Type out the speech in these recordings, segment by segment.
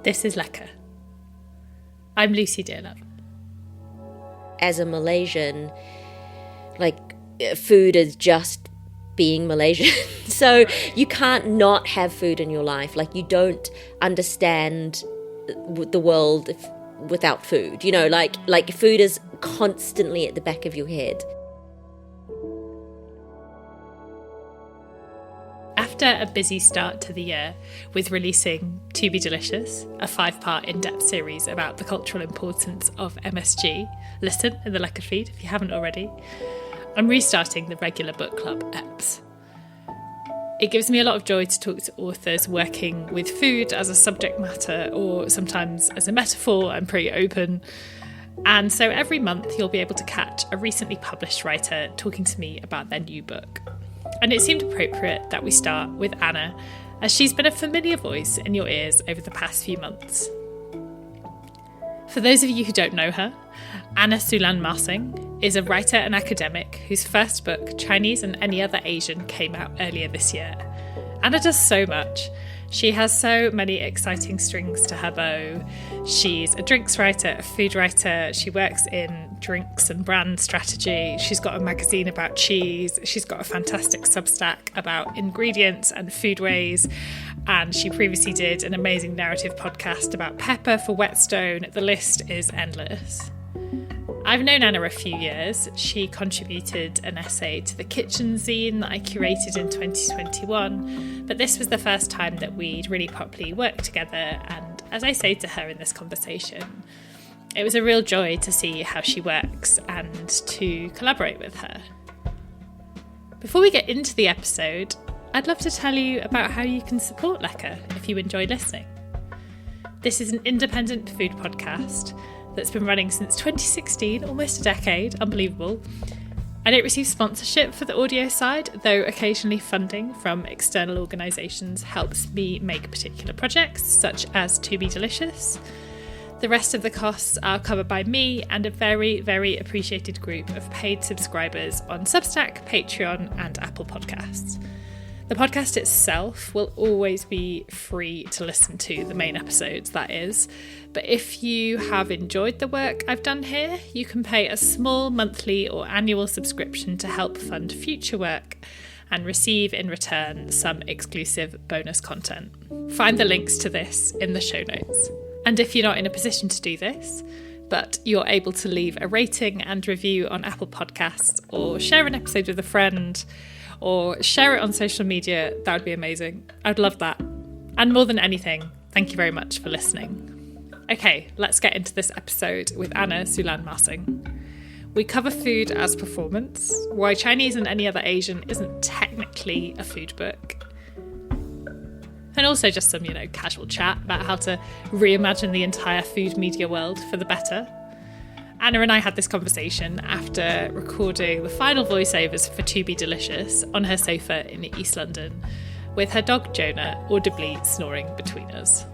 This is Lekker. I'm Lucy Dearlove. As a Malaysian, food is just being Malaysian. So you can't not have food in your life. You don't understand the world without food. Food is constantly at the back of your head. After a busy start to the year with releasing To Be Delicious, a 5-part in-depth series about the cultural importance of MSG, listen in the Lekker feed if you haven't already, I'm restarting the regular book club EPs. It gives me a lot of joy to talk to authors working with food as a subject matter or sometimes as a metaphor. I'm pretty open. And so every month you'll be able to catch a recently published writer talking to me about their new book. And it seemed appropriate that we start with Anna, as she's been a familiar voice in your ears over the past few months. For those of you who don't know her, Anna Sulan Masing is a writer and academic whose first book, Chinese and Any Other Asian, came out earlier this year. Anna does so much. She has so many exciting strings to her bow. She's a drinks writer, a food writer. She works in drinks and brand strategy. She's got a magazine about cheese. She's got a fantastic Substack about ingredients and foodways. And she previously did an amazing narrative podcast about pepper for Whetstone. The list is endless. I've known Anna a few years. She contributed an essay to the Kitchen Zine that I curated in 2021, but this was the first time that we'd really properly worked together, and as I say to her in this conversation, it was a real joy to see how she works and to collaborate with her. Before we get into the episode, I'd love to tell you about how you can support Lekker if you enjoy listening. This is an independent food podcast that's been running since 2016, almost a decade, unbelievable. I don't receive sponsorship for the audio side, though occasionally funding from external organisations helps me make particular projects, such as To Be Delicious. The rest of the costs are covered by me and a very, very appreciated group of paid subscribers on Substack, Patreon and Apple Podcasts. The podcast itself will always be free to listen to, the main episodes, that is. But if you have enjoyed the work I've done here, you can pay a small monthly or annual subscription to help fund future work and receive in return some exclusive bonus content. Find the links to this in the show notes. And if you're not in a position to do this, but you're able to leave a rating and review on Apple Podcasts or share an episode with a friend, or share it on social media, that would be amazing. I'd love that. And more than anything, thank you very much for listening. Okay, let's get into this episode with Anna Sulan Masing. We cover food as performance, why Chinese and Any Other Asian isn't technically a food book, and also just some, casual chat about how to reimagine the entire food media world for the better. Anna and I had this conversation after recording the final voiceovers for To Be Delicious on her sofa in East London, with her dog Jonah audibly snoring between us.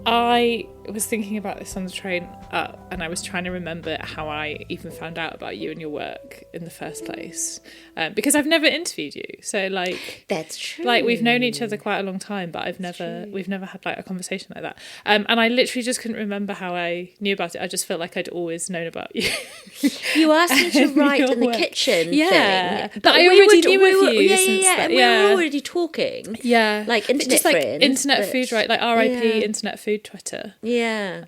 I was thinking about this on the train up, and I was trying to remember how I even found out about you and your work in the first place, because I've never interviewed you. So that's true. We've known each other quite a long time, but we've never had a conversation like that. And I literally just couldn't remember how I knew about it. I just felt like I'd always known about you. You asked me to write in the kitchen thing, but I already knew of you. And we were already talking. Yeah, internet just friends, internet food, right? RIP internet food Twitter. Yeah.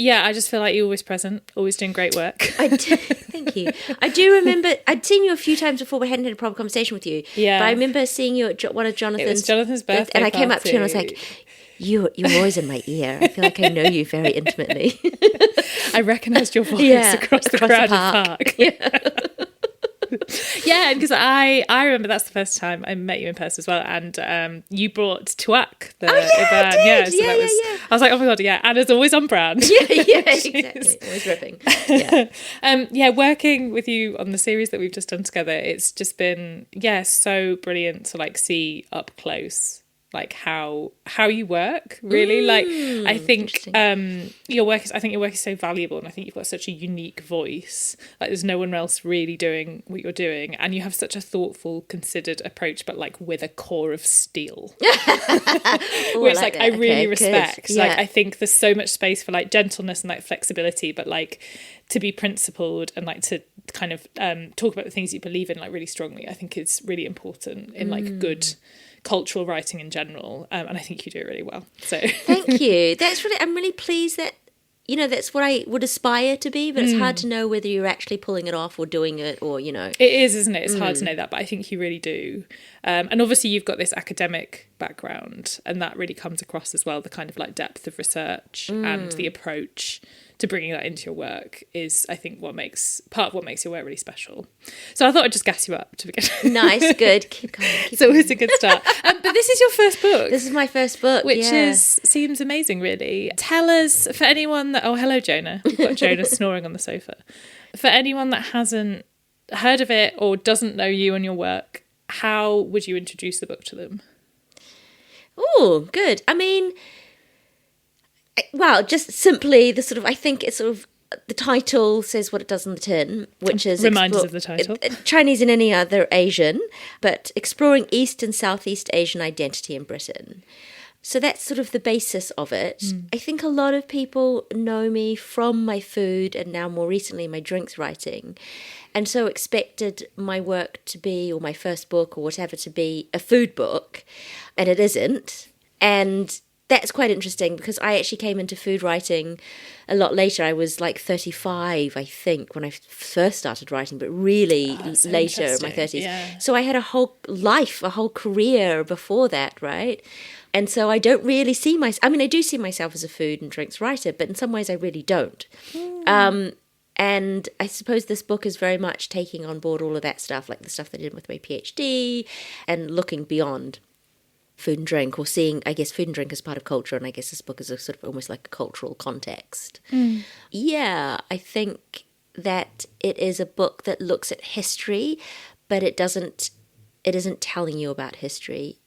I just feel like you're always present, always doing great work. Thank you. I do remember, I'd seen you a few times before, we hadn't had a proper conversation with you. Yeah. But I remember seeing you at one of Jonathan's... It was Jonathan's birthday and I came up to you and I was like, you're always in my ear. I feel like I know you very intimately. I recognised your voice across the crowded park. Yeah. Yeah, because I remember that's the first time I met you in person as well, and you brought Tuak, the event. I did. I was like, oh my god, yeah, Anna's always on brand. Yeah, exactly. Always ripping. Yeah. Working with you on the series that we've just done together, it's just been so brilliant to see up close like how you work, really. Like I think your work is so valuable, and I think you've got such a unique voice. Like there's no one else really doing what you're doing, and you have such a thoughtful, considered approach, but like with a core of steel. Which like I really respect. Yeah. Like I think there's so much space for like gentleness and like flexibility, but like to be principled and like to kind of talk about the things you believe in like really strongly, I think is really important in like good cultural writing in general, and I think you do it really well. So thank you. I'm really pleased that, you know, that's what I would aspire to be, but it's hard to know whether you're actually pulling it off or doing it, or, you know. It is, isn't it? It's hard to know that, but I think you really do. And obviously you've got this academic background, and that really comes across as well. The kind of like depth of research and the approach to bringing that into your work is, I think, part of what makes your work really special. So I thought I'd just gas you up to begin. Nice, good. Keep going. It's always a good start. But this is your first book. This is my first book, which seems amazing, really. Tell us, for anyone that... Oh, hello, Jonah. We've got Jonah snoring on the sofa. For anyone that hasn't heard of it or doesn't know you and your work, how would you introduce the book to them? Oh, good. I mean... Well, just simply I think it's sort of, the title says what it does on the tin, which is... Remind us of the title. Chinese and any other Asian, but exploring East and Southeast Asian identity in Britain. So that's sort of the basis of it. I think a lot of people know me from my food and now more recently my drinks writing, and so expected my work to be, or my first book or whatever, to be a food book, and it isn't. And that's quite interesting because I actually came into food writing a lot later. I was like 35, I think, when I first started writing, but really later in my 30s. Yeah. So I had a whole life, a whole career before that, right? And so I don't really see myself... I mean, I do see myself as a food and drinks writer, but in some ways I really don't. And I suppose this book is very much taking on board all of that stuff, like the stuff that I did with my PhD, and looking beyond food and drink, or seeing, I guess, food and drink as part of culture, and I guess this book is a sort of almost like a cultural context. Yeah, I think that it is a book that looks at history, but it isn't telling you about history.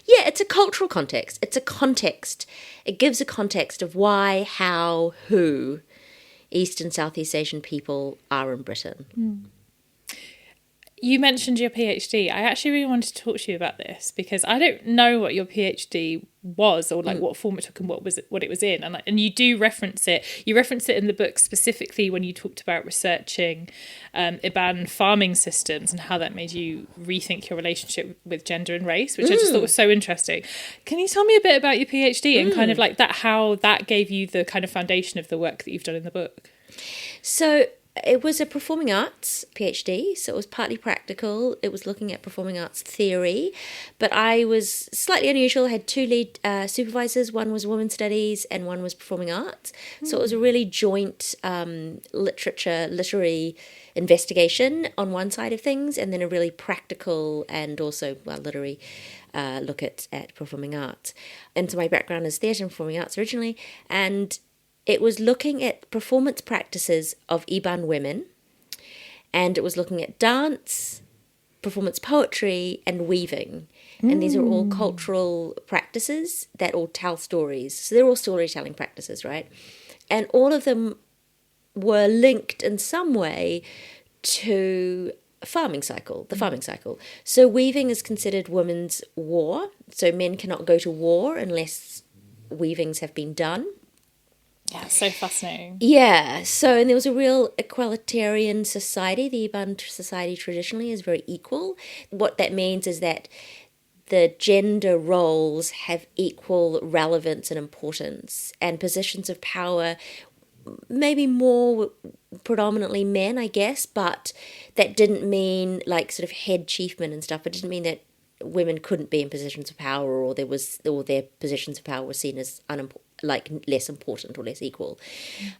Yeah, it's a cultural context. It's a context. It gives a context of why, how, who East and Southeast Asian people are in Britain. You mentioned your PhD. I actually really wanted to talk to you about this because I don't know what your PhD was, or like what form it took and what it was in. And you do reference it. You reference it in the book specifically when you talked about researching Iban farming systems and how that made you rethink your relationship with gender and race, which I just thought was so interesting. Can you tell me a bit about your PhD and kind of like that, how that gave you the kind of foundation of the work that you've done in the book? So it was a performing arts PhD, so it was partly practical. It was looking at performing arts theory, but I was slightly unusual. I had two lead supervisors. One was women's studies and one was performing arts. So it was a really joint literary investigation on one side of things, and then a really practical and also literary look at performing arts. And so my background is theatre and performing arts originally, and it was looking at performance practices of Iban women, and it was looking at dance, performance poetry, and weaving. And these are all cultural practices that all tell stories. So they're all storytelling practices, right? And all of them were linked in some way to the farming cycle. So weaving is considered women's war. So men cannot go to war unless weavings have been done. Yeah, so fascinating. Yeah, so, and there was a real equalitarian society. The Iban society traditionally is very equal. What that means is that the gender roles have equal relevance and importance, and positions of power, maybe more predominantly men, I guess, but that didn't mean like sort of head chiefmen and stuff. It didn't mean that women couldn't be in positions of power, or their positions of power were seen as less important or less equal.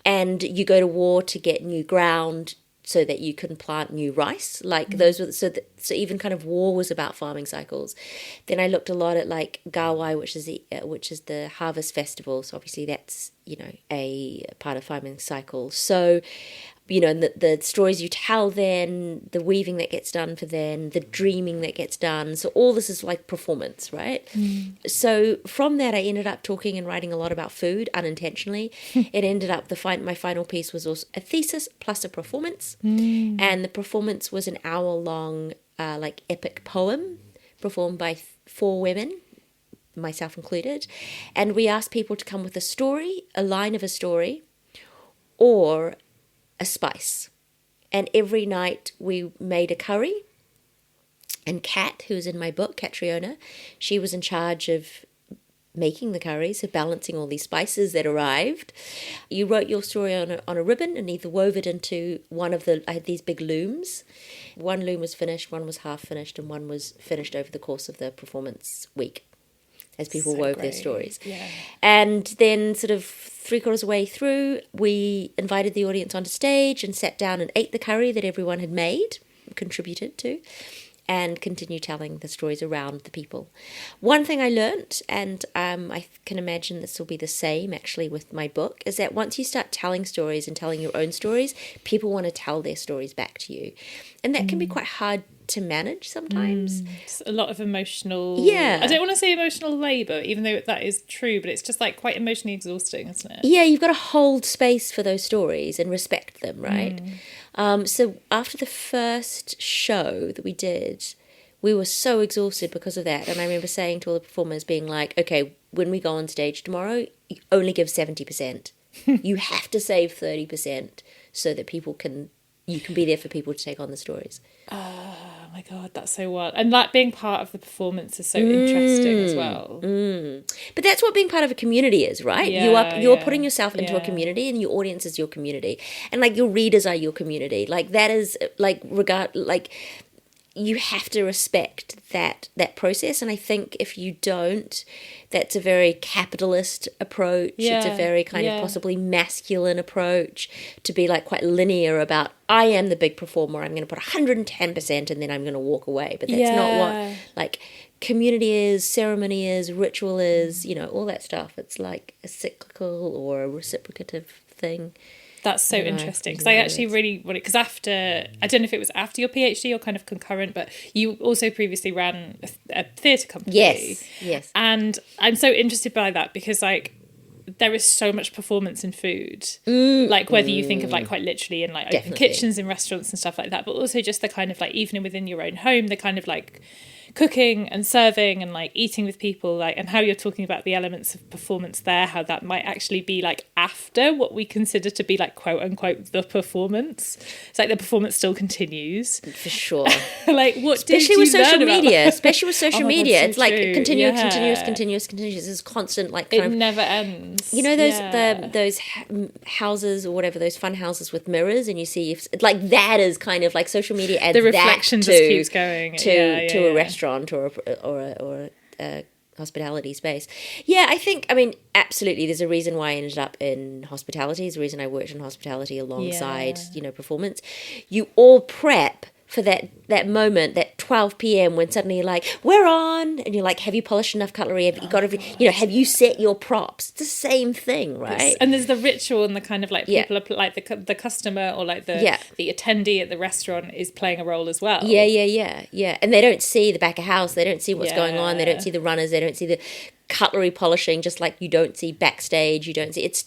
And you go to war to get new ground so that you can plant new rice. Those were so even kind of war was about farming cycles. Then I looked a lot at like Gawai, which is the harvest festival. So obviously that's a part of farming cycle. So and the stories you tell then, the weaving that gets done for then, the dreaming that gets done. So all this is like performance, right? So from that, I ended up talking and writing a lot about food unintentionally. It ended up, my final piece was also a thesis plus a performance. And the performance was an hour-long epic poem performed by 4 women, myself included. And we asked people to come with a story, a line of a story, or a spice. And every night we made a curry. And Kat, who's in my book, Catriona, she was in charge of making the curry, so balancing all these spices that arrived. You wrote your story on a ribbon and either wove it into I had these big looms. One loom was finished, one was half finished, and one was finished over the course of the performance week as people wove their stories. Yeah. And then sort of 3/4 of the way through, we invited the audience onto stage and sat down and ate the curry that everyone had made, contributed to, and continue telling the stories around the people. One thing I learnt, and I can imagine this will be the same actually with my book, is that once you start telling stories and telling your own stories, people want to tell their stories back to you. And that can be quite hard to manage sometimes. It's a lot of emotional... Yeah. I don't want to say emotional labour, even though that is true, but it's just like quite emotionally exhausting, isn't it? Yeah, you've got to hold space for those stories and respect them, right? So after the first show that we did, we were so exhausted because of that. And I remember saying to all the performers, being like, okay, when we go on stage tomorrow, you only give 70%. You have to save 30% so that you can be there for people to take on the stories. Oh my God, that's so wild. And that being part of the performance is so interesting as well. But that's what being part of a community is, right? Yeah, you're putting yourself into a community, and your audience is your community. And like your readers are your community. Like that is you have to respect that process. And I think if you don't, that's a very capitalist approach. It's a very kind of possibly masculine approach to be like quite linear about, I am the big performer, I'm going to put 110% and then I'm going to walk away. But that's not what like community is, ceremony is, ritual is, all that stuff. It's like a cyclical or a reciprocative thing. That's so interesting, because I actually really wanted, because after, I don't know if it was after your PhD or kind of concurrent, but you also previously ran a theatre company. Yes. And I'm so interested by that because like there is so much performance in food, like whether you think of like quite literally in like open kitchens in restaurants and stuff like that, but also just the kind of like even within your own home, the kind of like cooking and serving and like eating with people, like, and how you're talking about the elements of performance there, how that might actually be like after what we consider to be like quote unquote the performance. It's like the performance still continues for sure. Like what especially did with you social learn about media that? especially with social Oh my God, media, so it's like true. continuous this constant like kind it of never ends. Those houses or whatever, those fun houses with mirrors, and you see if like that is kind of like social media adds the reflection that just keeps going to a restaurant or a hospitality space. I mean absolutely there's a reason why I ended up in hospitality. There's a reason I worked in hospitality alongside performance. You all prep for that moment, that 12 p.m. when suddenly you're like, we're on, and you're like, have you polished enough cutlery? Have you got have you set your props? It's the same thing, right? And there's the ritual and the kind of like people are like the customer or like the attendee at the restaurant is playing a role as well. Yeah. And they don't see the back of house. They don't see what's going on. They don't see the runners. They don't see the cutlery polishing, just like you don't see backstage. You don't see it's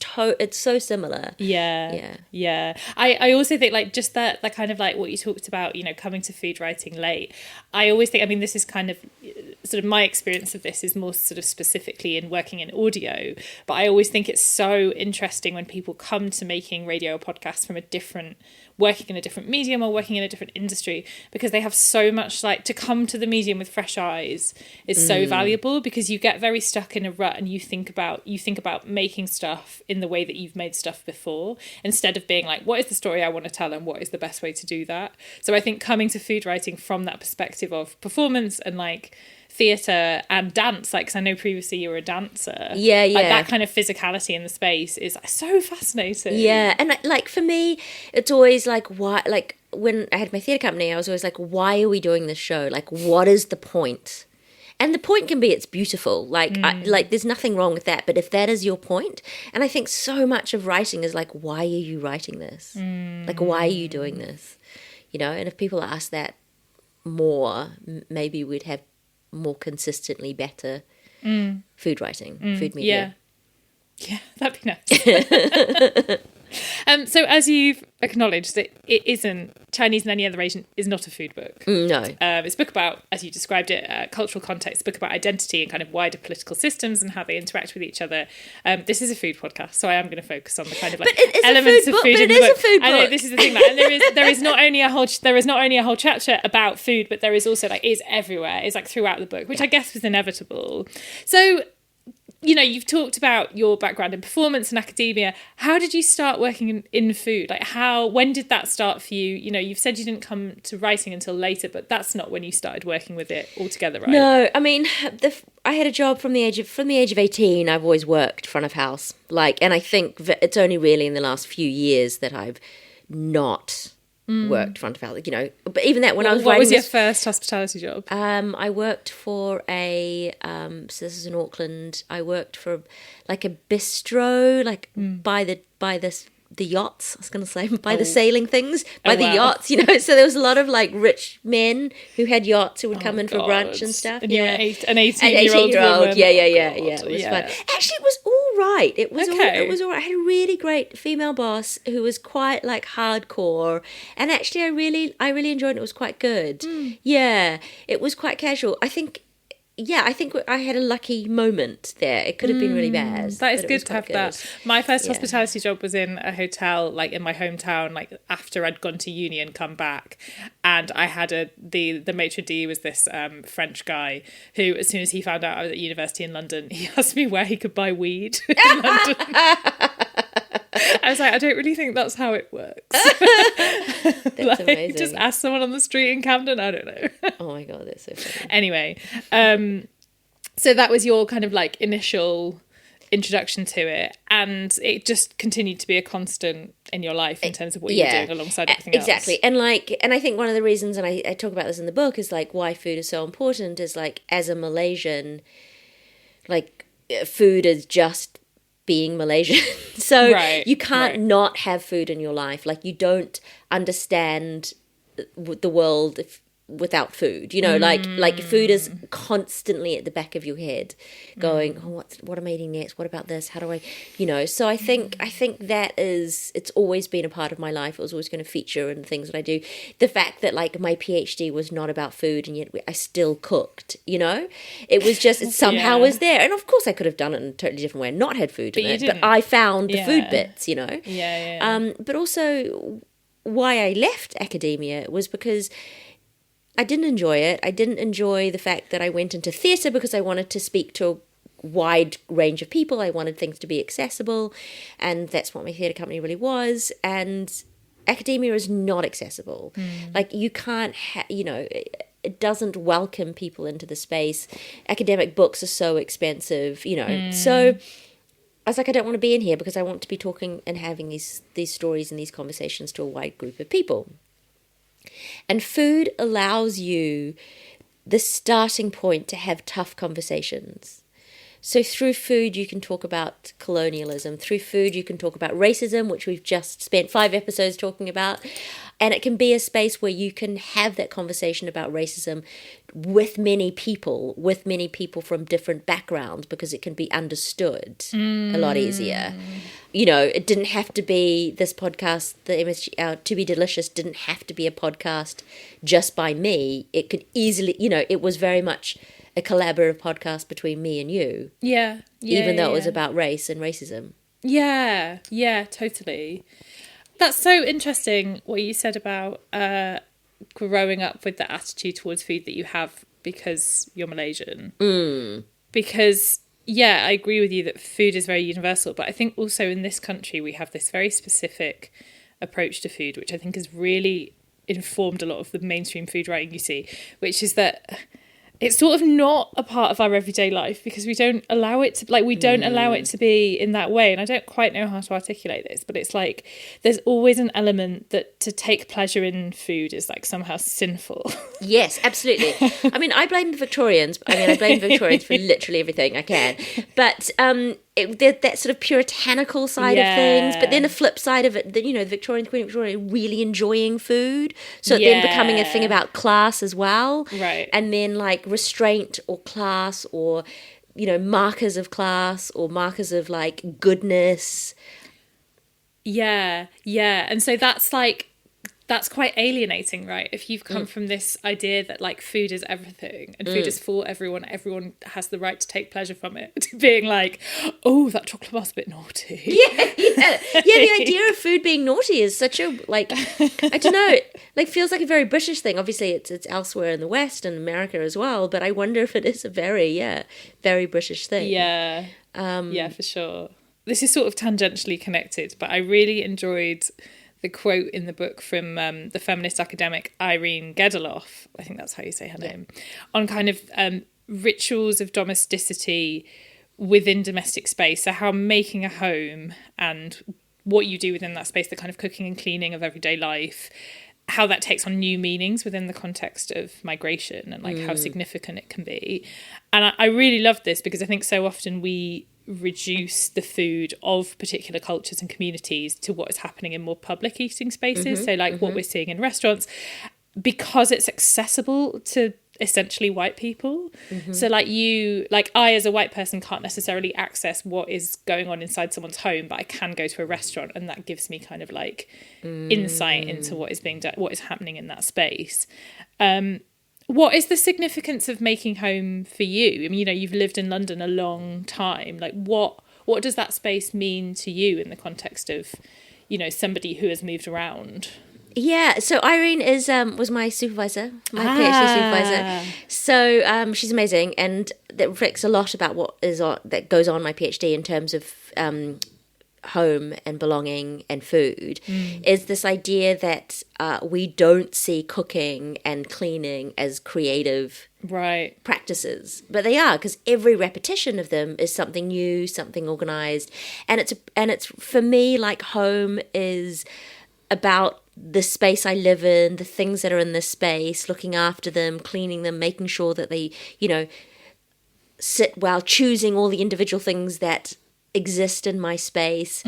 so similar. I also think like just that kind of like what you talked about, coming to food writing late. I always think, I mean, this is kind of sort of my experience of this is more sort of specifically in working in audio, but I always think it's so interesting when people come to making radio or podcasts from working in a different medium or working in a different industry, because they have so much like to come to the medium with fresh eyes is so valuable, because you get very stuck in a rut and you think about making stuff in the way that you've made stuff before, instead of being like, what is the story I want to tell and what is the best way to do that? So I think coming to food writing from that perspective of performance and like theatre and dance, like, because I know previously you were a dancer, like that kind of physicality in the space is so fascinating. And like for me it's always like, why, like when I had my theatre company I was always like, why are we doing this show? Like, what is the point? And the point can be it's beautiful. Like, like there's nothing wrong with that. But if that is your point, and I think so much of writing is like, why are you writing this? Like, why are you doing this? You know, and if people ask that more, maybe we'd have more consistently better food writing, food media. Yeah, that'd be nice. So as you've acknowledged that it isn't, Chinese and Any Other Asian is not a food book. No. It's a book about, as you described it, cultural context, a book about identity and kind of wider political systems and how they interact with each other. This is a food podcast, so I am going to focus on the kind of like elements of food in the book. I know this is the thing, like, and there is not only a whole chapter about food, but there is also like is everywhere. It's like throughout the book, which I guess was inevitable. So, you know, you've talked about your background in performance and academia. How did you start working in food? Like when did that start for you? You know, you've said you didn't come to writing until later, but that's not when you started working with it altogether, right? No, I mean, I had a job from the age of 18. I've always worked front of house, like, and I think it's only really in the last few years that I've not worked front of house, you know. But even that, when I was writing, what was your first hospitality job? I worked for so this is in Auckland. I worked for like a bistro, like by the yachts. I was going to say by the sailing things, by the yachts, you know. So there was a lot of like rich men who had yachts who would come in for brunch and stuff. And an 18-year-old woman. Yeah. It was fun. Actually, it was all right. It was all right. I had a really great female boss who was quite like hardcore, and actually, I really enjoyed it. It was quite good. Yeah, it was quite casual. I think I had a lucky moment there. It could have been really bad. That is good to have that. My first hospitality job was in a hotel, like in my hometown, like after I'd gone to uni and come back. And I had the maitre d' was this French guy who, as soon as he found out I was at university in London, he asked me where he could buy weed in London. I was like, I don't really think that's how it works. That's like, amazing. Just ask someone on the street in Camden. I don't know. Oh my God, that's so funny. Anyway, so that was your kind of like initial introduction to it, and it just continued to be a constant in your life in terms of what you're doing alongside everything else. Exactly. And I think one of the reasons, and I talk about this in the book, is like why food is so important is like, as a Malaysian, like food is just being Malaysian. So you can't not have food in your life. Like, you don't understand the world without food, you know, like food is constantly at the back of your head going, oh, what am I eating next? What about this? How do I, you know? So I think that it's always been a part of my life. It was always going to feature in the things that I do. The fact that like my PhD was not about food, and yet I still cooked, you know, it was just, it somehow was there. And of course I could have done it in a totally different way and not had food in it, but I found the food bits, you know? But also why I left academia was because I didn't enjoy it. I didn't enjoy the fact that I went into theatre because I wanted to speak to a wide range of people. I wanted things to be accessible, and that's what my theatre company really was. And academia is not accessible. Like, you can't, you know, it doesn't welcome people into the space. Academic books are so expensive, you know. So I was like, I don't want to be in here because I want to be talking and having these stories and these conversations to a wide group of people. And food allows you the starting point to have tough conversations. So through food, you can talk about colonialism. Through food, you can talk about racism, which we've just spent 5 episodes talking about. And it can be a space where you can have that conversation about racism with many people from different backgrounds, because it can be understood a lot easier. You know, it didn't have to be this podcast, the MSG, To Be Delicious didn't have to be a podcast just by me. It could easily, you know, it was very much a collaborative podcast between me and you. Even though it was about race and racism. Yeah, totally. That's so interesting what you said about growing up with the attitude towards food that you have because you're Malaysian. Because, I agree with you that food is very universal, but I think also in this country we have this very specific approach to food, which I think has really informed a lot of the mainstream food writing you see, which is that it's sort of not a part of our everyday life because we don't allow it to, like, we don't allow it to be in that way. And I don't quite know how to articulate this, but it's like there's always an element that to take pleasure in food is like somehow sinful. Yes, absolutely. I mean, I blame the Victorians. I blame Victorians for literally everything I can. But that sort of puritanical side of things, but then the flip side of it, the Victorian Queen Victoria really enjoying food, so it then becoming a thing about class as well, right? And then like restraint or class, or markers of class or markers of like goodness. Yeah, and so that's quite alienating, right? If you've come from this idea that like food is everything and food is for everyone has the right to take pleasure from it, to being like, oh, that chocolate bar's a bit naughty. Yeah. The idea of food being naughty is such a, like, I don't know, like feels like a very British thing. Obviously, it's elsewhere in the West and America as well, but I wonder if it is a very British thing. Yeah, for sure. This is sort of tangentially connected, but I really enjoyed the quote in the book from the feminist academic Irene Gedeloff, I think that's how you say her name, on kind of rituals of domesticity within domestic space. So how making a home and what you do within that space, the kind of cooking and cleaning of everyday life, how that takes on new meanings within the context of migration and like how significant it can be. And I really loved this because I think so often we reduce the food of particular cultures and communities to what is happening in more public eating spaces. So like what we're seeing in restaurants, because it's accessible to essentially white people. So like I as a white person can't necessarily access what is going on inside someone's home, but I can go to a restaurant and that gives me kind of like insight into what is being done, what is happening in that space. What is the significance of making home for you? I mean, you've lived in London a long time. Like, what does that space mean to you in the context of, somebody who has moved around? Yeah, so Irene was my supervisor, my PhD supervisor. So she's amazing, and that reflects a lot about that goes on in my PhD in terms of home and belonging and food, is this idea that we don't see cooking and cleaning as creative practices, but they are, because every repetition of them is something new, something organized, and it's for me, like, home is about the space I live in, the things that are in this space, looking after them, cleaning them, making sure that they sit well, choosing all the individual things that exist in my space.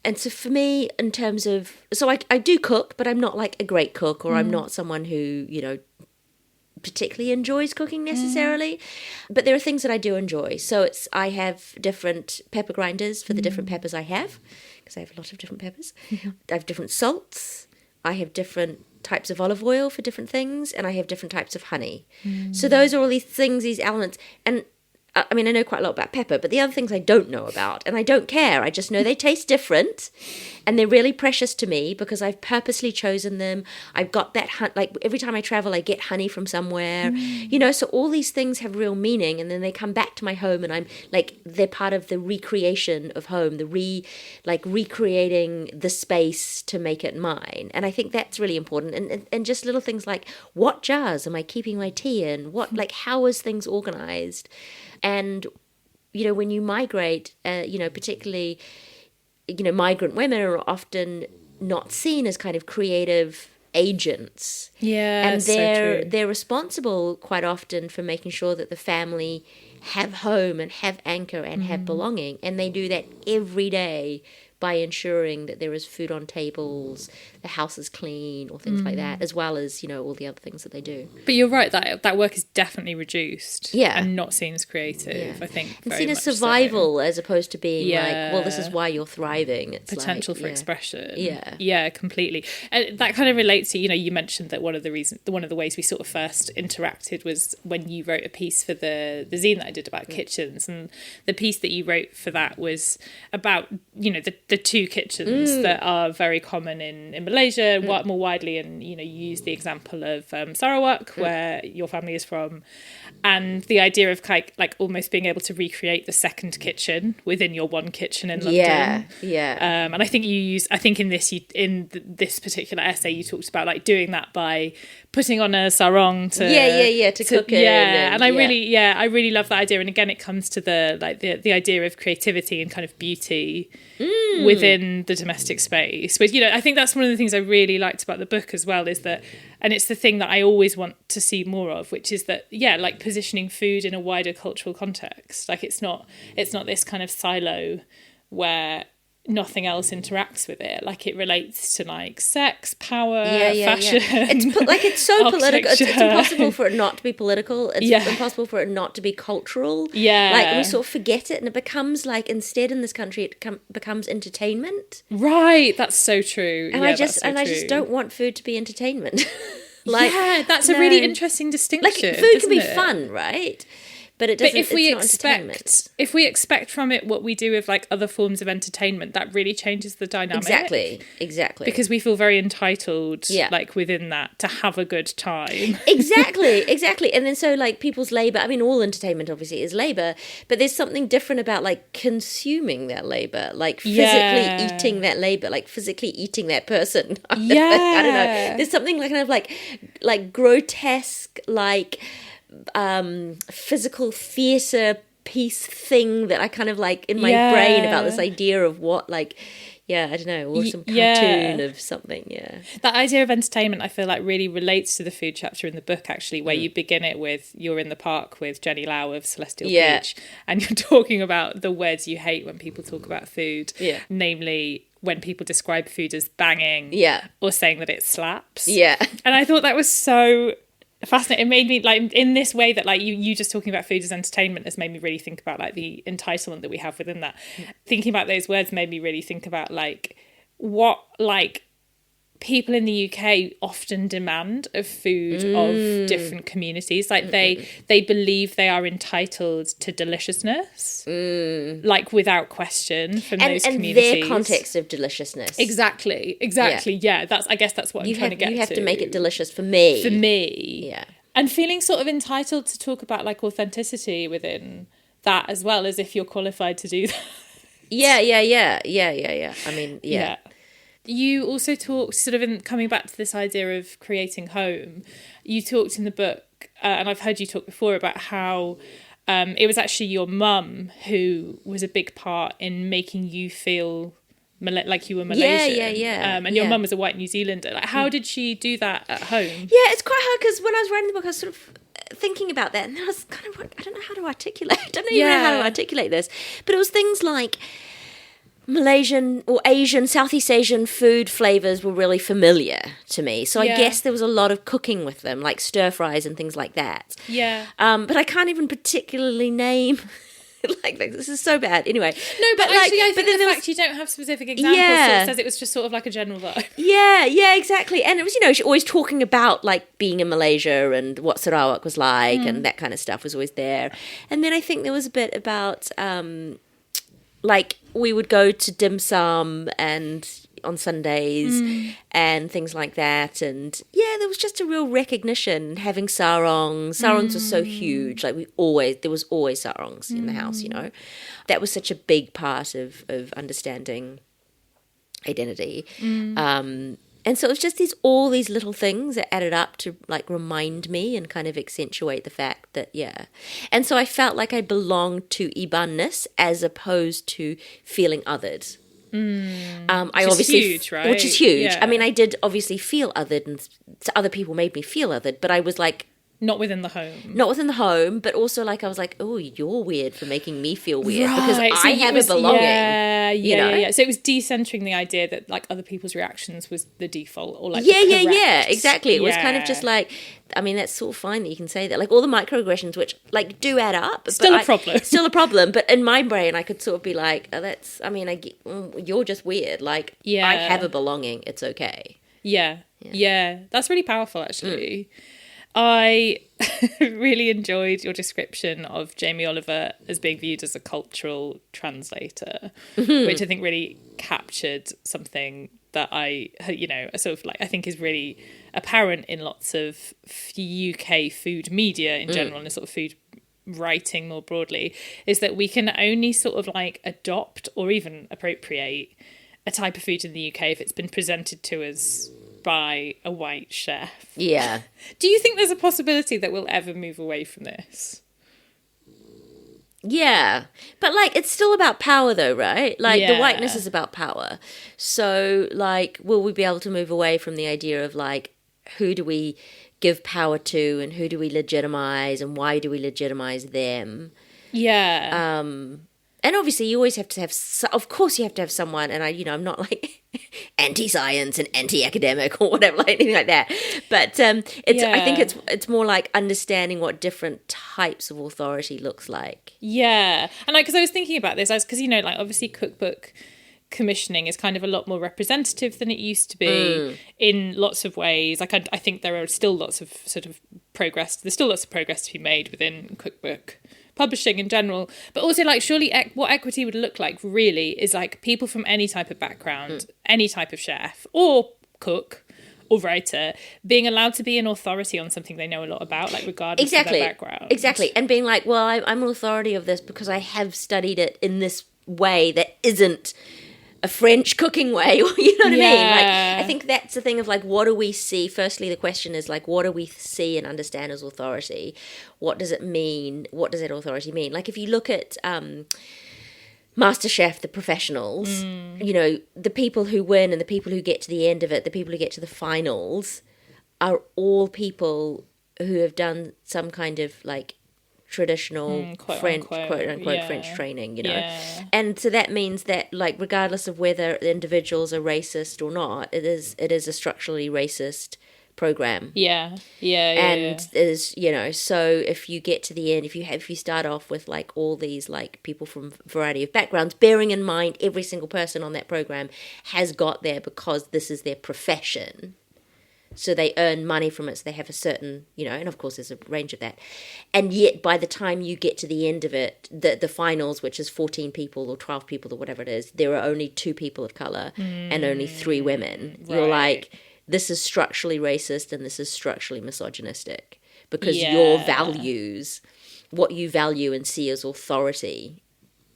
And so for me, in terms of, so I do cook, but I'm not like a great cook, or I'm not someone who particularly enjoys cooking necessarily, but there are things that I do enjoy. So I have different pepper grinders for the different peppers I have, because I have a lot of different peppers. I have different salts, I have different types of olive oil for different things, and I have different types of honey. So those are all these things, these elements. And I mean, I know quite a lot about pepper, but the other things I don't know about, and I don't care. I just know they taste different, and they're really precious to me because I've purposely chosen them. I've got that, like, every time I travel, I get honey from somewhere, so all these things have real meaning, and then they come back to my home, and I'm like, they're part of the recreation of home, recreating the space to make it mine. And I think that's really important. And just little things like, what jars am I keeping my tea in? How is things organized? And, when you migrate, particularly, migrant women are often not seen as kind of creative agents. Yeah, and they're responsible quite often for making sure that the family have home and have anchor and have belonging. And they do that every day by ensuring that there is food on tables, the house is clean, or things like that, as well as, all the other things that they do. But you're right, that work is definitely reduced and not seen as creative, I think. And seen as survival as opposed to being like, well, this is why you're thriving. It's potential for expression. Yeah. Yeah, completely. And that kind of relates to, you mentioned that one of the ways we sort of first interacted was when you wrote a piece for the zine that I did about kitchens. And the piece that you wrote for that was about, the two kitchens that are very common in Malaysia, more widely, and you use the example of Sarawak, where your family is from, and the idea of like almost being able to recreate the second kitchen within your one kitchen in London. And I think in this particular essay you talked about like doing that by putting on a sarong to to cook it. And I really love that idea. And again, it comes to the idea of creativity and kind of beauty within the domestic space. But I think that's one of the things I really liked about the book as well, is that, and it's the thing that I always want to see more of, which is that like positioning food in a wider cultural context. Like it's not this kind of silo where nothing else interacts with it. Like it relates to like sex, power, fashion. It's so political. It's impossible for it not to be political. It's impossible for it not to be cultural. Yeah, like we sort of forget it, and it becomes like, instead in this country it becomes entertainment. Right, that's so true. And I just don't want food to be entertainment. That's a really interesting distinction. Like food can be fun, right? But it doesn't. But if we expect from it what we do with like other forms of entertainment, that really changes the dynamic. Exactly. Because we feel very entitled, like within that, to have a good time. Exactly. And then so like people's labour. I mean, all entertainment obviously is labour, but there's something different about like consuming that labour, like physically eating that labour, like physically eating that person. I don't know. There's something like kind of like grotesque, like physical theatre piece thing that I kind of like in my brain about this idea of what, like, I don't know, or some cartoon of something. That idea of entertainment I feel like really relates to the food chapter in the book, actually, where you begin it with, you're in the park with Jenny Lau of Celestial Peach, and you're talking about the words you hate when people talk about food, namely when people describe food as banging or saying that it slaps. And I thought that was so fascinating. It made me, like, in this way that like you just talking about food as entertainment has made me really think about like the entitlement that we have within that. Thinking about those words made me really think about like what like people in the UK often demand of food of different communities. Like they believe they are entitled to deliciousness, like without question from those communities. And their context of deliciousness. Exactly. Yeah, I guess that's what I'm trying to get to. You have to make it delicious for me. Yeah. And feeling sort of entitled to talk about like authenticity within that as well, as if you're qualified to do that. Yeah. I mean, yeah. You also talked, sort of in coming back to this idea of creating home, you talked in the book, and I've heard you talk before, about how it was actually your mum who was a big part in making you feel like you were Malaysian. And your mum was a white New Zealander. Like, how did she do that at home? Yeah, it's quite hard, because when I was writing the book, I was sort of thinking about that, and I was kind of like, I don't know how to articulate. I don't even know how to articulate this. But it was things like Malaysian or Asian, Southeast Asian food flavours were really familiar to me. So I guess there was a lot of cooking with them, like stir fries and things like that. But I can't even particularly name like this is so bad. Anyway. No, but actually I think the fact you don't have specific examples sort of says it was just sort of like a general vibe. Yeah, exactly. And it was, she's always talking about like being in Malaysia and what Sarawak was like and that kind of stuff was always there. And then I think there was a bit about like we would go to dim sum and on Sundays and things like that, and there was just a real recognition having sarongs. Sarongs were so huge, like there was always sarongs in the house, that was such a big part of understanding identity. And so it was just all these little things that added up to like remind me and kind of accentuate the fact that, And so I felt like I belonged to Ibanness as opposed to feeling othered. Which is huge, right? Which is huge. Yeah. I mean, I did obviously feel othered, and other people made me feel othered, but I was like, not within the home. Not within the home, but also like I was like, oh, you're weird for making me feel weird because I have a belonging. Yeah. So it was decentering the idea that like other people's reactions was the default, or like exactly. It was kind of just like, I mean, that's sort of fine that you can say that. Like all the microaggressions, which like do add up, still a problem. But in my brain, I could sort of be like, you're just weird. Like I have a belonging. It's okay. Yeah. That's really powerful, actually. I really enjoyed your description of Jamie Oliver as being viewed as a cultural translator, which I think really captured something that I sort of like, I think is really apparent in lots of UK food media in general and sort of food writing more broadly, is that we can only sort of like adopt or even appropriate a type of food in the UK if it's been presented to us by a white chef. Yeah. Do you think there's a possibility that we'll ever move away from this? Yeah. But, like, it's still about power, though, right? Like, the Yeah. whiteness is about power. So, like, will we be able to move away from the idea of, like, who do we give power to and who do we legitimize and why do we legitimize them? Yeah. And obviously, you always have to have, of course, you have to have someone. And I'm not like anti-science and anti-academic or whatever, like anything like that. But I think it's more like understanding what different types of authority looks like. Yeah, and because I was thinking about this, because like obviously cookbook commissioning is kind of a lot more representative than it used to be in lots of ways. Like I think there are still lots of sort of progress. There's still lots of progress to be made within cookbook publishing in general, but also like surely what equity would look like really is like people from any type of background, any type of chef or cook or writer being allowed to be an authority on something they know a lot about, like regardless of their background. Exactly, and being like, well, I'm an authority of this because I have studied it in this way that isn't a French cooking way, or you know what I mean? Like, I think that's the thing of like, what do we see? Firstly, the question is like, what do we see and understand as authority? What does it mean? What does that authority mean? Like, if you look at MasterChef, the professionals, the people who win and the people who get to the end of it, the people who get to the finals, are all people who have done some kind of like traditional French, quote unquote, French training, and so that means that like regardless of whether the individuals are racist or not, it is a structurally racist program. And is so if you get to the end, if you start off with like all these like people from a variety of backgrounds, bearing in mind every single person on that program has got there because this is their profession. So they earn money from it, so they have a certain, and of course there's a range of that. And yet by the time you get to the end of it, the finals, which is 14 people or 12 people or whatever it is, there are only 2 people of colour and only 3 women. Right. You're like, this is structurally racist and this is structurally misogynistic because your values, what you value and see as authority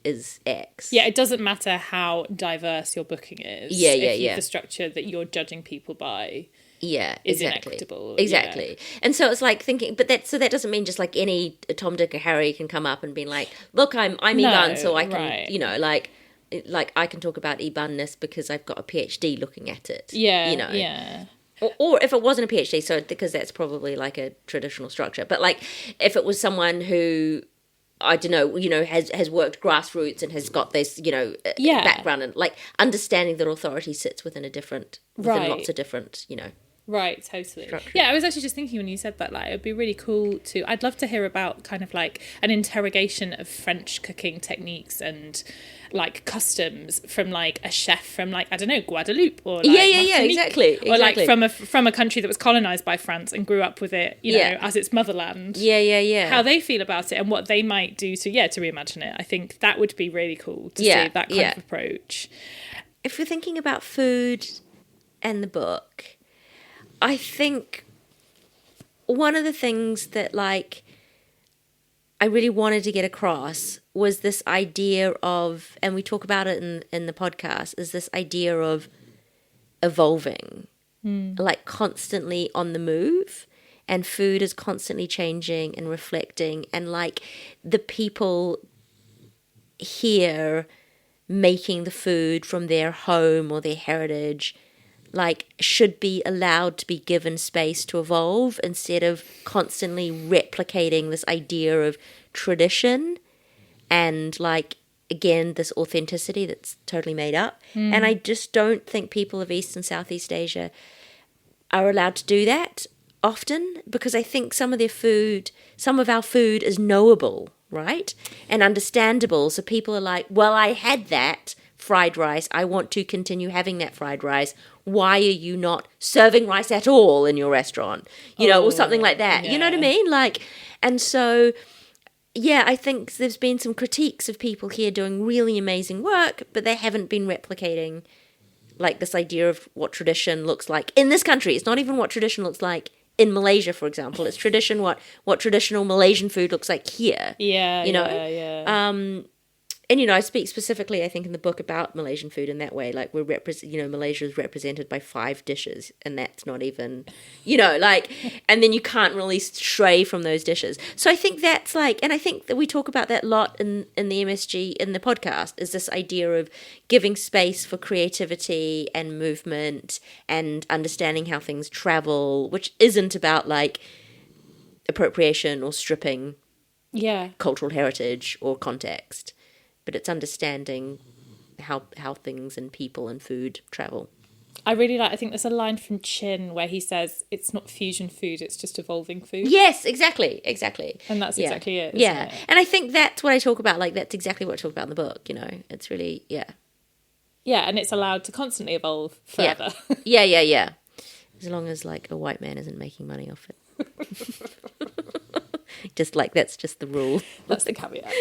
is X. Yeah, it doesn't matter how diverse your booking is. The structure that you're judging people by is inequitable. Exactly. And so it's like thinking, but that doesn't mean just like any Tom, Dick or Harry can come up and be like, look, I'm Iban, so I can, like I can talk about Ibanness because I've got a PhD looking at it. Or if it wasn't a PhD, so because that's probably like a traditional structure. But like if it was someone who, I don't know, has worked grassroots and has got this, background and like understanding that authority sits within lots of different, Right, totally. Structure. Yeah, I was actually just thinking when you said that, like, it would be really cool I'd love to hear about kind of like an interrogation of French cooking techniques and like customs from like a chef from like, I don't know, Guadeloupe or like exactly. Or like from a country that was colonized by France and grew up with it, as its motherland. How they feel about it and what they might do to reimagine it. I think that would be really cool to see that kind of approach. If we're thinking about food and the book, I think one of the things that like I really wanted to get across was this idea of, and we talk about it in the podcast, is this idea of evolving, like constantly on the move, and food is constantly changing and reflecting, and like the people here making the food from their home or their heritage like should be allowed to be given space to evolve instead of constantly replicating this idea of tradition and like again this authenticity that's totally made up. And I just don't think people of East and Southeast Asia are allowed to do that often, because I think some of our food is knowable, right, and understandable, so people are like, well, I had that fried rice, I want to continue having that fried rice, why are you not serving rice at all in your restaurant, or something like that. You know what I mean? Like, and so I think there's been some critiques of people here doing really amazing work, but they haven't been replicating like this idea of what tradition looks like in this country. It's not even what tradition looks like in Malaysia, for example. It's tradition what traditional Malaysian food looks like here. and I speak specifically, I think, in the book about Malaysian food in that way. Like Malaysia is represented by 5 dishes, and that's not even, and then you can't really stray from those dishes. So I think that's and I think that we talk about that a lot in the MSG, in the podcast, is this idea of giving space for creativity and movement and understanding how things travel, which isn't about appropriation or stripping cultural heritage or context, but it's understanding how things and people and food travel. I think there's a line from Chin where he says it's not fusion food, it's just evolving food. Yes, exactly. And that's exactly it. Yeah. It? And I think that's what I talk about. That's exactly what I talk about in the book, It's really, Yeah, and it's allowed to constantly evolve further. Yeah. As long as a white man isn't making money off it. Just that's just the rule. That's the caveat.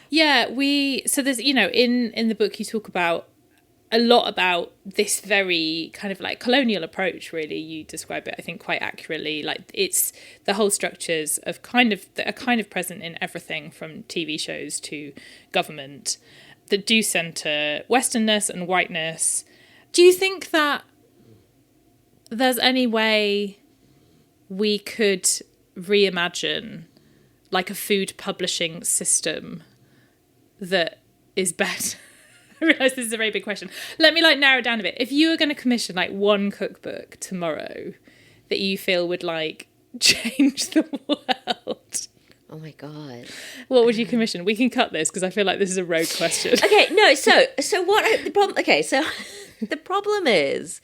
Yeah. So there's, in the book you talk about a lot about this very kind of colonial approach, really. You describe it, I think, quite accurately. It's the whole structures of that are kind of present in everything from TV shows to government that do centre Westernness and whiteness. Do you think that there's any way we could reimagine a food publishing system that is better? I realise this is a very big question. Let me narrow it down a bit. If you were going to commission one cookbook tomorrow that you feel would change the world, oh my God, what would you commission? We can cut this because I feel like this is a rogue question. Okay, no. So what the problem? Okay, so the problem is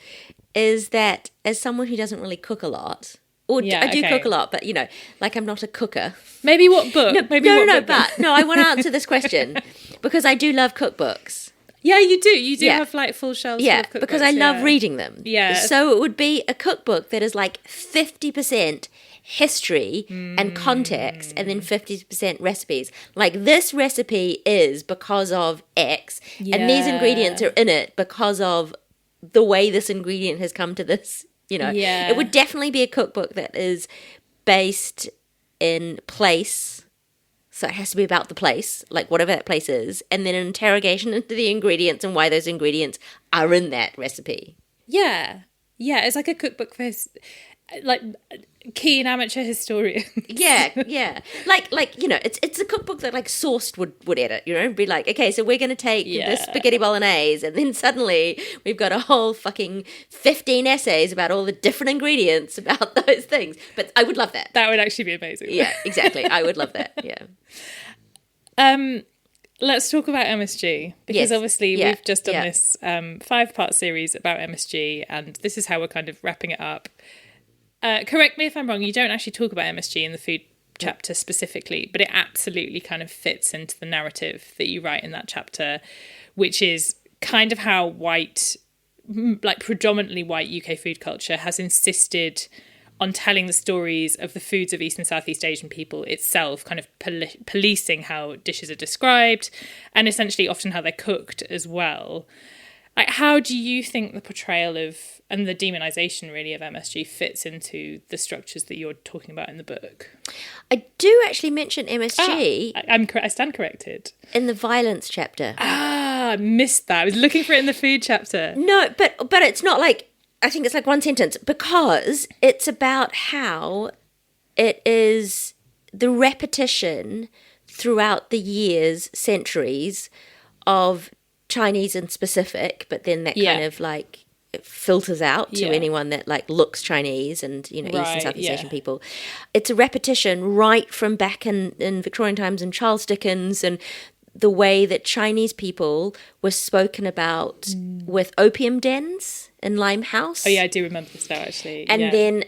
that as someone who doesn't really cook a lot. Or I do cook a lot, but I'm not a cooker. Maybe what book? No, I want to answer this question because I do love cookbooks. Yeah, you do. You do have full shelves. Yeah, full of because I love reading them. Yeah. So it would be a cookbook that is 50% history and context, and then 50% recipes. This recipe is because of X, and these ingredients are in it because of the way this ingredient has come to this. It would definitely be a cookbook that is based in place. So it has to be about the place, whatever that place is, and then an interrogation into the ingredients and why those ingredients are in that recipe. Yeah. Yeah, it's a cookbook for keen amateur historians. Yeah. It's a cookbook that Sourced would edit, be okay, so we're going to take this spaghetti bolognese, and then suddenly we've got a whole fucking 15 essays about all the different ingredients about those things. But I would love that. That would actually be amazing. Yeah, exactly. I would love that. Yeah. Let's talk about MSG, because obviously we've just done this 5-part series about MSG, and this is how we're kind of wrapping it up. Correct me if I'm wrong, you don't actually talk about MSG in the food chapter specifically, but it absolutely kind of fits into the narrative that you write in that chapter, which is kind of how predominantly white UK food culture has insisted on telling the stories of the foods of East and Southeast Asian people itself, kind of policing how dishes are described and essentially often how they're cooked as well. How do you think the portrayal of, and the demonisation really of MSG fits into the structures that you're talking about in the book? I do actually mention MSG. I stand corrected. In the violence chapter. I missed that. I was looking for it in the food chapter. No, but it's not I think it's one sentence, because it's about how it is the repetition throughout the years, centuries, of Chinese in specific, but then that kind of it filters out to anyone that looks Chinese and East and Southeast Asian people. It's a repetition right from back in Victorian times and Charles Dickens, and the way that Chinese people were spoken about with opium dens in Limehouse. Oh yeah, I do remember this now actually. And then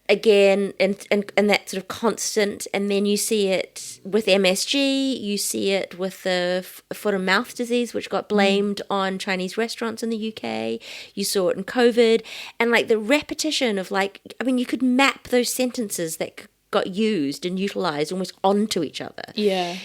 again, and that sort of constant, and then you see it with MSG, you see it with the foot and mouth disease, which got blamed on Chinese restaurants in the UK. You saw it in COVID, and the repetition of you could map those sentences that got used and utilised almost onto each other. Yeah.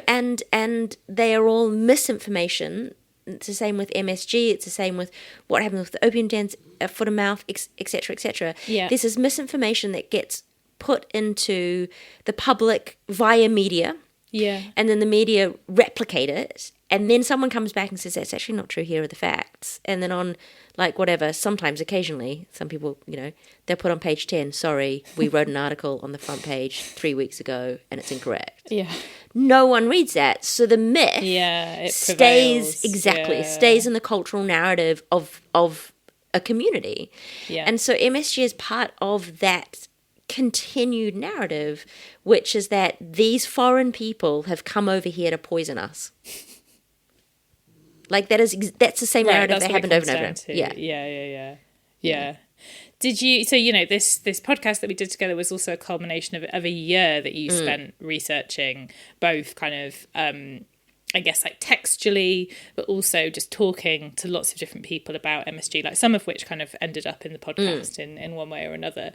And they are all misinformation. It's the same with MSG. It's the same with what happens with the opium dens, foot and mouth, etc., etc. Yeah. There's this misinformation that gets put into the public via media. Yeah. And then the media replicate it. And then someone comes back and says, that's actually not true. Here are the facts. And then on, like, whatever, sometimes, occasionally, some people, they're put on page 10. Sorry, we wrote an article on the front page 3 weeks ago and it's incorrect. Yeah. No one reads that. So the myth it stays, prevails. exactly, it stays in the cultural narrative of a community. Yeah. And so MSG is part of that continued narrative, which is that these foreign people have come over here to poison us. Like that's the same narrative that happened over and over. Yeah. Did you? So this podcast that we did together was also a culmination of a year that you spent researching both kind of I guess like textually, but also just talking to lots of different people about MSG, like some of which kind of ended up in the podcast in one way or another.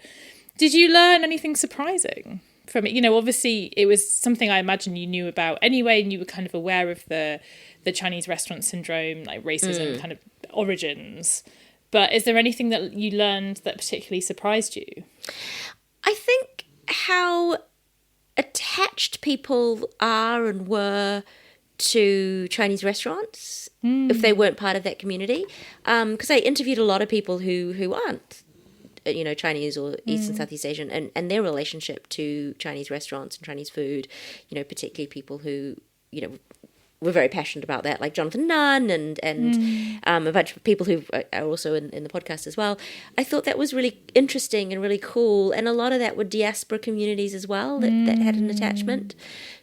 Did you learn anything surprising from it? Obviously it was something I imagine you knew about anyway, and you were kind of aware of the Chinese restaurant syndrome, like racism kind of origins. But is there anything that you learned that particularly surprised you? I think how attached people are and were to Chinese restaurants if they weren't part of that community. Because I interviewed a lot of people who aren't, Chinese or East and Southeast Asian, and their relationship to Chinese restaurants and Chinese food, particularly people who, were very passionate about that, like Jonathan Nunn and a bunch of people who are also in the podcast as well. I thought that was really interesting and really cool, and a lot of that were diaspora communities as well that had an attachment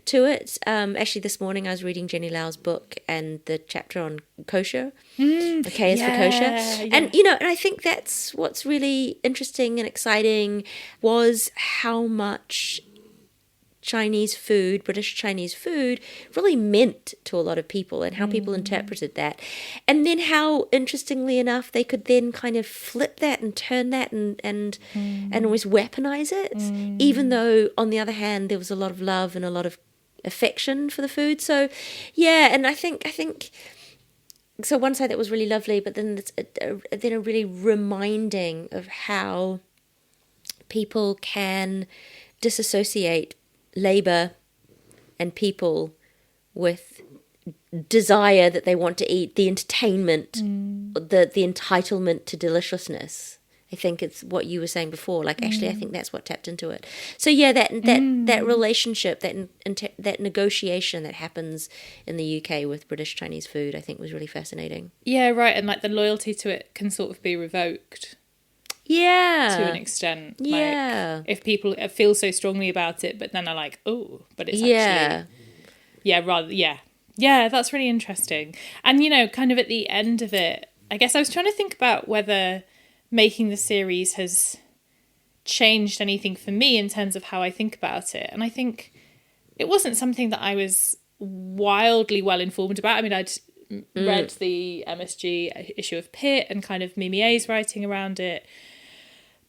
to it. Actually, this morning I was reading Jenny Lau's book and the chapter on kosher. Okay, is for kosher. Yeah. And, and I think that's what's really interesting and exciting was how much British Chinese food really meant to a lot of people and how people interpreted that. And then how, interestingly enough, they could then kind of flip that and turn that and almost weaponize it, even though, on the other hand, there was a lot of love and a lot of affection for the food. So, yeah, and I think so one side that was really lovely, but then then a really reminding of how people can disassociate labor and people with desire that they want to eat, the entertainment, the entitlement to deliciousness. I think it's what you were saying before. Like, actually, I think that's what tapped into it. So yeah, that relationship, that negotiation that happens in the UK with British Chinese food, I think was really fascinating. Yeah, right. And like the loyalty to it can sort of be revoked. Yeah. To an extent. Yeah. Like, if people feel so strongly about it, but then are like, oh, but it's actually... Yeah, that's really interesting. And, kind of at the end of it, I guess I was trying to think about whether making the series has changed anything for me in terms of how I think about it. And I think it wasn't something that I was wildly well informed about. I mean, I'd read the MSG issue of Pitt and kind of Mimi A's writing around it.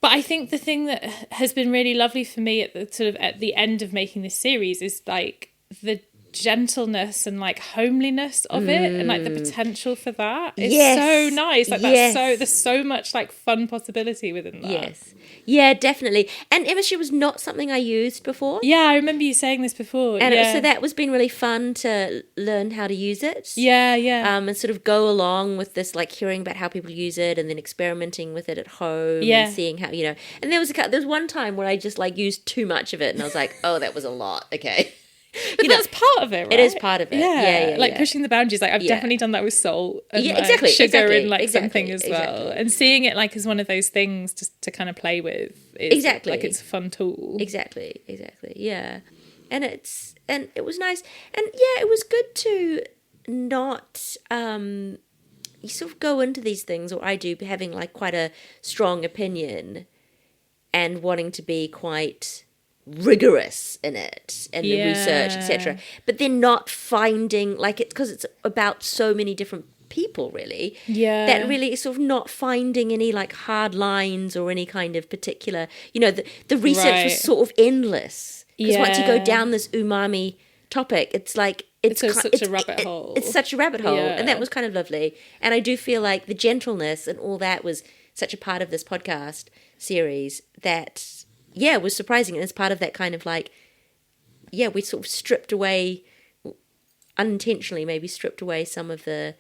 But I think the thing that has been really lovely for me at the end of making this series is like the gentleness and like homeliness of it, and like the potential for that is so nice. Like there's so much like fun possibility within that. Yes. Yeah, definitely. And MSG was not something I used before. Yeah, I remember you saying this before. And so that was been really fun to learn how to use it. Yeah. And sort of go along with this, like hearing about how people use it and then experimenting with it at home and seeing how, and there was one time where I just like used too much of it and I was like, oh, that was a lot. Okay. But that's part of it, right? It is part of it. Yeah. Like pushing the boundaries. Like I've definitely done that with salt and sugar and something as well. And seeing it like as one of those things just to kind of play with. Like it's a fun tool. Exactly. Yeah. And it was nice. And yeah, it was good to not you sort of go into these things, or I do, having like quite a strong opinion and wanting to be quite rigorous in it and the research, etc. But then not finding, like, it's because it's about so many different people, really. Yeah. That really is sort of not finding any like hard lines or any kind of particular, the research was sort of endless. Because once you go down this umami topic, it's like it's such a rabbit hole. It's such a rabbit hole, and that was kind of lovely. And I do feel like the gentleness and all that was such a part of this podcast series that was surprising. And it's part of that kind of like, we sort of stripped away, unintentionally maybe stripped away some of the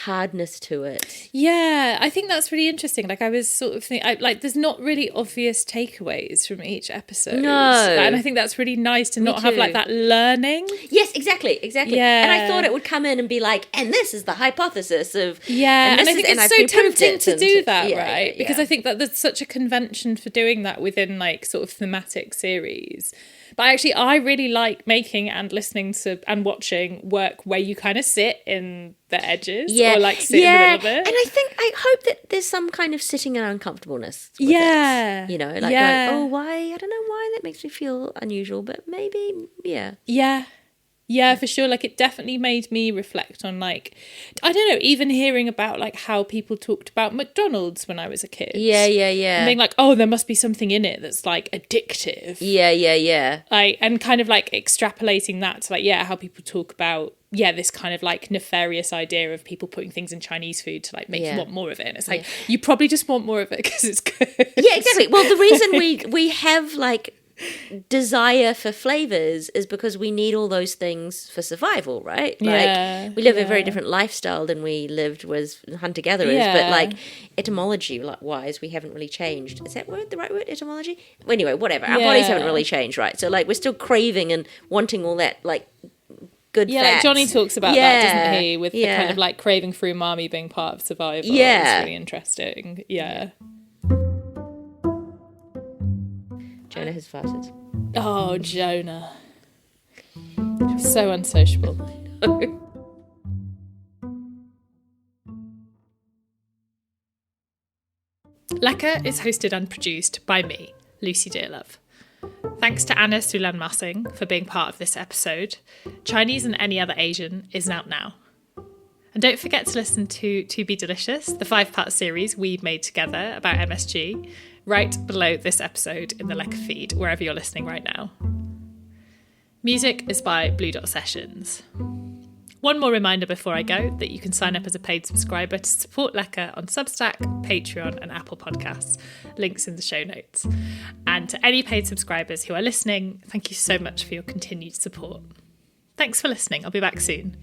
hardness to it. Yeah, I think that's really interesting. Like I was sort of thinking, like there's not really obvious takeaways from each episode. No. And I think that's really nice to not have like that learning. Yes, exactly. Yeah. And I thought it would come in and be like, and this is the hypothesis of... Yeah, and I think it's so tempting to do that, right? Yeah. Because I think that there's such a convention for doing that within like sort of thematic series. But actually, I really like making and listening to and watching work where you kind of sit in the edges or like sit in the middle of it. And I hope that there's some kind of sitting in uncomfortableness with it. You know, like, going, why? I don't know why that makes me feel unusual, but maybe, Yeah, for sure. Like, it definitely made me reflect on, like, I don't know, even hearing about, like, how people talked about McDonald's when I was a kid. Yeah. And being like, oh, there must be something in it that's, like, addictive. Yeah. Like, and kind of, like, extrapolating that to, like, how people talk about, this kind of, like, nefarious idea of people putting things in Chinese food to, like, make you want more of it. And it's like, you probably just want more of it because it's good. Yeah, exactly. Well, the reason we have, like, desire for flavors is because we need all those things for survival, right? Like we live a very different lifestyle than we lived with hunter-gatherers, but like etymology wise we haven't really changed. Is that the right word, etymology? Anyway, whatever, our bodies haven't really changed, right? So like we're still craving and wanting all that like good fats. Like Johnny talks about that, doesn't he, with the kind of like craving for umami being part of survival. It's really interesting. Jonah has farted. Oh, Jonah. So unsociable. Lekker is hosted and produced by me, Lucy Dearlove. Thanks to Anna Sulan Massing for being part of this episode. Chinese and Any Other Asian is out now. And don't forget to listen to Be Delicious, the 5-part series we made together about MSG, right below this episode in the Lekker feed, wherever you're listening right now. Music is by Blue Dot Sessions. One more reminder before I go that you can sign up as a paid subscriber to support Lekker on Substack, Patreon and Apple Podcasts. Links in the show notes. And to any paid subscribers who are listening, thank you so much for your continued support. Thanks for listening. I'll be back soon.